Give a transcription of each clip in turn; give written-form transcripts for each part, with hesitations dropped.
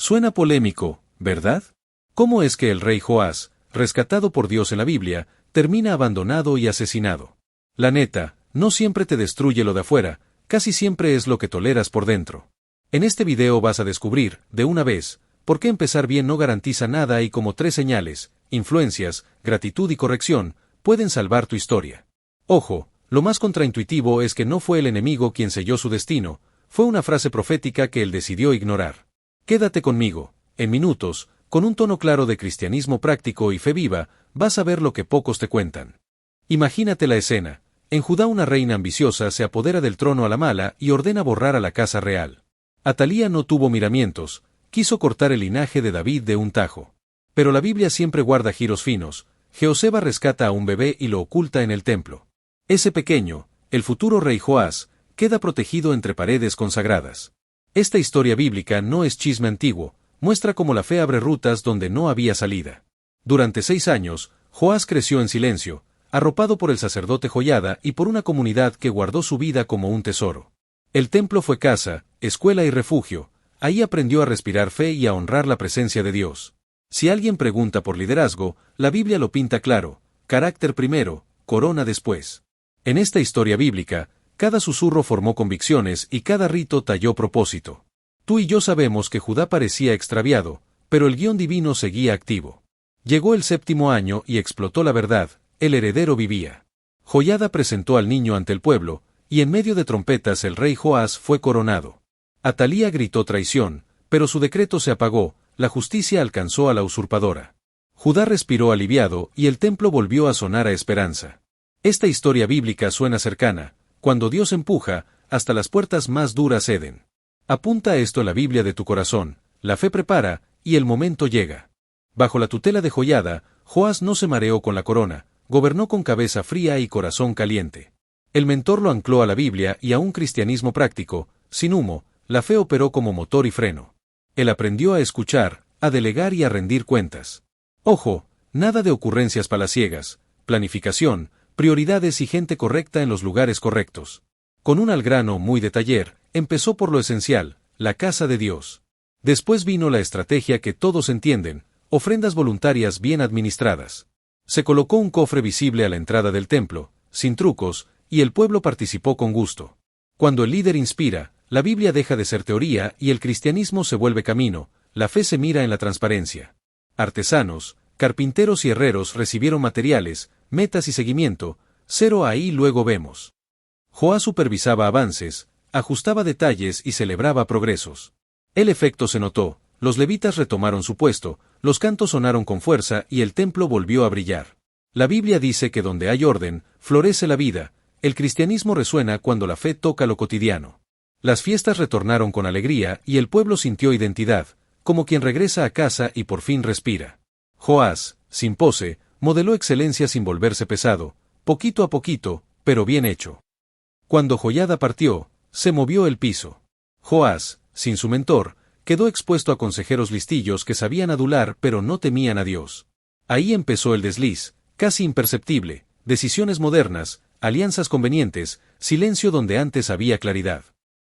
Suena polémico, ¿verdad? ¿Cómo es que el rey Joás, rescatado por Dios en la Biblia, termina abandonado y asesinado? La neta, no siempre te destruye lo de afuera, casi siempre es lo que toleras por dentro. En este video vas a descubrir, de una vez, por qué empezar bien no garantiza nada y cómo 3 señales, influencias, gratitud y corrección, pueden salvar tu historia. Ojo, lo más contraintuitivo es que no fue el enemigo quien selló su destino, fue una frase profética que él decidió ignorar. Quédate conmigo, en minutos, con un tono claro de cristianismo práctico y fe viva, vas a ver lo que pocos te cuentan. Imagínate la escena. En Judá una reina ambiciosa se apodera del trono a la mala y ordena borrar a la casa real. Atalía no tuvo miramientos, quiso cortar el linaje de David de un tajo. Pero la Biblia siempre guarda giros finos. Jehoseba rescata a un bebé y lo oculta en el templo. Ese pequeño, el futuro rey Joás, queda protegido entre paredes consagradas. Esta historia bíblica no es chisme antiguo, muestra cómo la fe abre rutas donde no había salida. Durante 6 años, Joás creció en silencio, arropado por el sacerdote Joiada y por una comunidad que guardó su vida como un tesoro. El templo fue casa, escuela y refugio, ahí aprendió a respirar fe y a honrar la presencia de Dios. Si alguien pregunta por liderazgo, la Biblia lo pinta claro, carácter primero, corona después. En esta historia bíblica, cada susurro formó convicciones y cada rito talló propósito. Tú y yo sabemos que Judá parecía extraviado, pero el guión divino seguía activo. Llegó el 7º año y explotó la verdad, el heredero vivía. Joiada presentó al niño ante el pueblo, y en medio de trompetas el rey Joás fue coronado. Atalía gritó traición, pero su decreto se apagó, la justicia alcanzó a la usurpadora. Judá respiró aliviado y el templo volvió a sonar a esperanza. Esta historia bíblica suena cercana, cuando Dios empuja, hasta las puertas más duras ceden. Apunta esto en la Biblia de tu corazón, la fe prepara, y el momento llega. Bajo la tutela de Joiada, Joás no se mareó con la corona, gobernó con cabeza fría y corazón caliente. El mentor lo ancló a la Biblia y a un cristianismo práctico, sin humo, la fe operó como motor y freno. Él aprendió a escuchar, a delegar y a rendir cuentas. Ojo, nada de ocurrencias palaciegas, planificación, prioridades y gente correcta en los lugares correctos. Con un al grano muy de taller, empezó por lo esencial, la casa de Dios. Después vino la estrategia que todos entienden, ofrendas voluntarias bien administradas. Se colocó un cofre visible a la entrada del templo, sin trucos, y el pueblo participó con gusto. Cuando el líder inspira, la Biblia deja de ser teoría y el cristianismo se vuelve camino, la fe se mira en la transparencia. Artesanos, carpinteros y herreros recibieron materiales, metas y seguimiento, 0 ahí luego vemos. Joás supervisaba avances, ajustaba detalles y celebraba progresos. El efecto se notó, los levitas retomaron su puesto, los cantos sonaron con fuerza y el templo volvió a brillar. La Biblia dice que donde hay orden, florece la vida, el cristianismo resuena cuando la fe toca lo cotidiano. Las fiestas retornaron con alegría y el pueblo sintió identidad, como quien regresa a casa y por fin respira. Joás, sin pose, modeló excelencia sin volverse pesado, poquito a poquito, pero bien hecho. Cuando Joiada partió, se movió el piso. Joás, sin su mentor, quedó expuesto a consejeros listillos que sabían adular pero no temían a Dios. Ahí empezó el desliz, casi imperceptible, decisiones modernas, alianzas convenientes, silencio donde antes había claridad.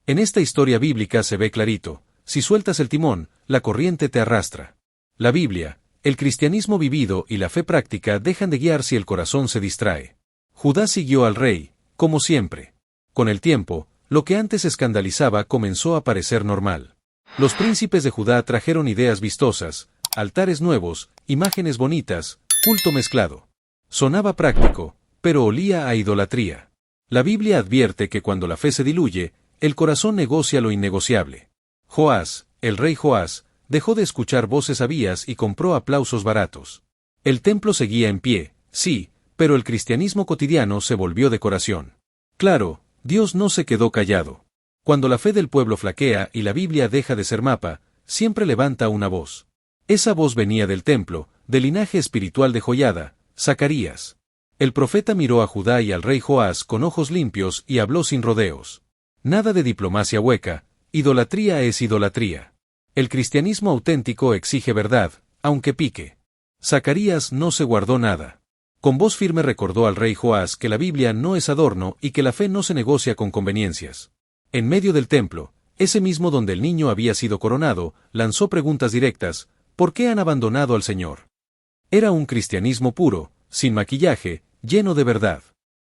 En esta historia bíblica se ve clarito, si sueltas el timón, la corriente te arrastra. La Biblia, el cristianismo vivido y la fe práctica dejan de guiar si el corazón se distrae. Judá siguió al rey, como siempre. Con el tiempo, lo que antes escandalizaba comenzó a parecer normal. Los príncipes de Judá trajeron ideas vistosas, altares nuevos, imágenes bonitas, culto mezclado. Sonaba práctico, pero olía a idolatría. La Biblia advierte que cuando la fe se diluye, el corazón negocia lo innegociable. Joás, el rey Joás, dejó de escuchar voces avías y compró aplausos baratos. El templo seguía en pie, sí, pero el cristianismo cotidiano se volvió decoración. Claro, Dios no se quedó callado. Cuando la fe del pueblo flaquea y la Biblia deja de ser mapa, siempre levanta una voz. Esa voz venía del templo, del linaje espiritual de Joiada, Zacarías. El profeta miró a Judá y al rey Joás con ojos limpios y habló sin rodeos. Nada de diplomacia hueca, idolatría es idolatría. El cristianismo auténtico exige verdad, aunque pique. Zacarías no se guardó nada. Con voz firme recordó al rey Joás que la Biblia no es adorno y que la fe no se negocia con conveniencias. En medio del templo, ese mismo donde el niño había sido coronado, lanzó preguntas directas: ¿por qué han abandonado al Señor? Era un cristianismo puro, sin maquillaje, lleno de verdad.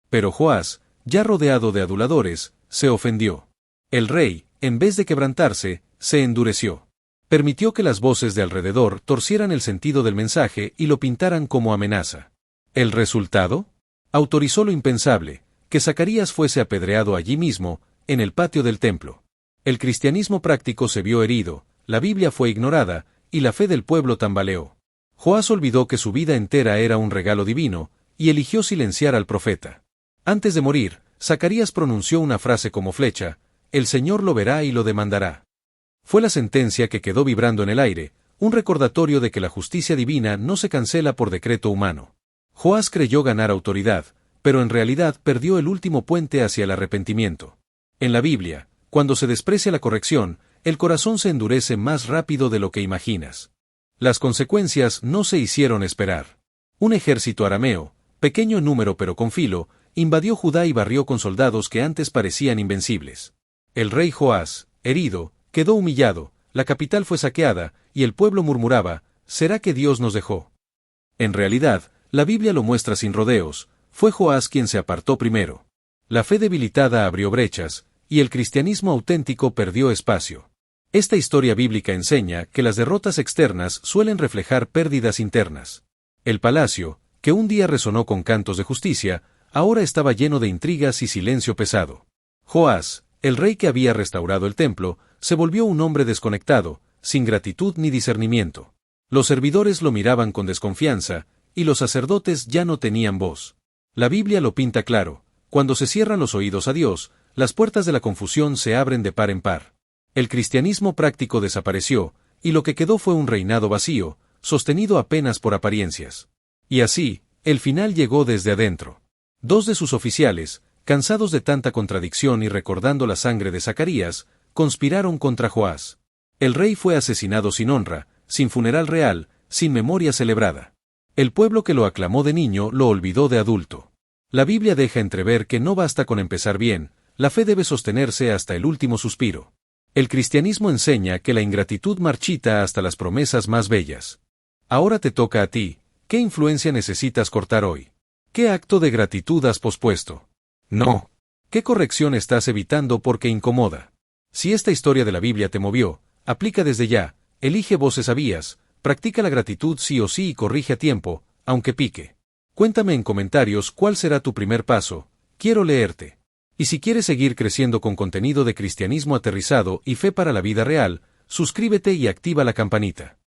Pero Joás, ya rodeado de aduladores, se ofendió. El rey, en vez de quebrantarse, se endureció. Permitió que las voces de alrededor torcieran el sentido del mensaje y lo pintaran como amenaza. ¿El resultado? Autorizó lo impensable: que Zacarías fuese apedreado allí mismo, en el patio del templo. El cristianismo práctico se vio herido, la Biblia fue ignorada, y la fe del pueblo tambaleó. Joás olvidó que su vida entera era un regalo divino, y eligió silenciar al profeta. Antes de morir, Zacarías pronunció una frase como flecha: el Señor lo verá y lo demandará. Fue la sentencia que quedó vibrando en el aire, un recordatorio de que la justicia divina no se cancela por decreto humano. Joás creyó ganar autoridad, pero en realidad perdió el último puente hacia el arrepentimiento. En la Biblia, cuando se desprecia la corrección, el corazón se endurece más rápido de lo que imaginas. Las consecuencias no se hicieron esperar. Un ejército arameo, pequeño en número pero con filo, invadió Judá y barrió con soldados que antes parecían invencibles. El rey Joás, herido, quedó humillado, la capital fue saqueada, y el pueblo murmuraba: ¿será que Dios nos dejó? En realidad, la Biblia lo muestra sin rodeos: fue Joás quien se apartó primero. La fe debilitada abrió brechas, y el cristianismo auténtico perdió espacio. Esta historia bíblica enseña que las derrotas externas suelen reflejar pérdidas internas. El palacio, que un día resonó con cantos de justicia, ahora estaba lleno de intrigas y silencio pesado. Joás, el rey que había restaurado el templo, se volvió un hombre desconectado, sin gratitud ni discernimiento. Los servidores lo miraban con desconfianza, y los sacerdotes ya no tenían voz. La Biblia lo pinta claro: cuando se cierran los oídos a Dios, las puertas de la confusión se abren de par en par. El cristianismo práctico desapareció, y lo que quedó fue un reinado vacío, sostenido apenas por apariencias. Y así, el final llegó desde adentro. Dos de sus oficiales, cansados de tanta contradicción y recordando la sangre de Zacarías, conspiraron contra Joás. El rey fue asesinado sin honra, sin funeral real, sin memoria celebrada. El pueblo que lo aclamó de niño lo olvidó de adulto. La Biblia deja entrever que no basta con empezar bien, la fe debe sostenerse hasta el último suspiro. El cristianismo enseña que la ingratitud marchita hasta las promesas más bellas. Ahora te toca a ti: ¿qué influencia necesitas cortar hoy? ¿Qué acto de gratitud has pospuesto? No. ¿Qué corrección estás evitando porque incomoda? Si esta historia de la Biblia te movió, aplica desde ya: elige voces sabias, practica la gratitud sí o sí y corrige a tiempo, aunque pique. Cuéntame en comentarios cuál será tu primer paso, quiero leerte. Y si quieres seguir creciendo con contenido de cristianismo aterrizado y fe para la vida real, suscríbete y activa la campanita.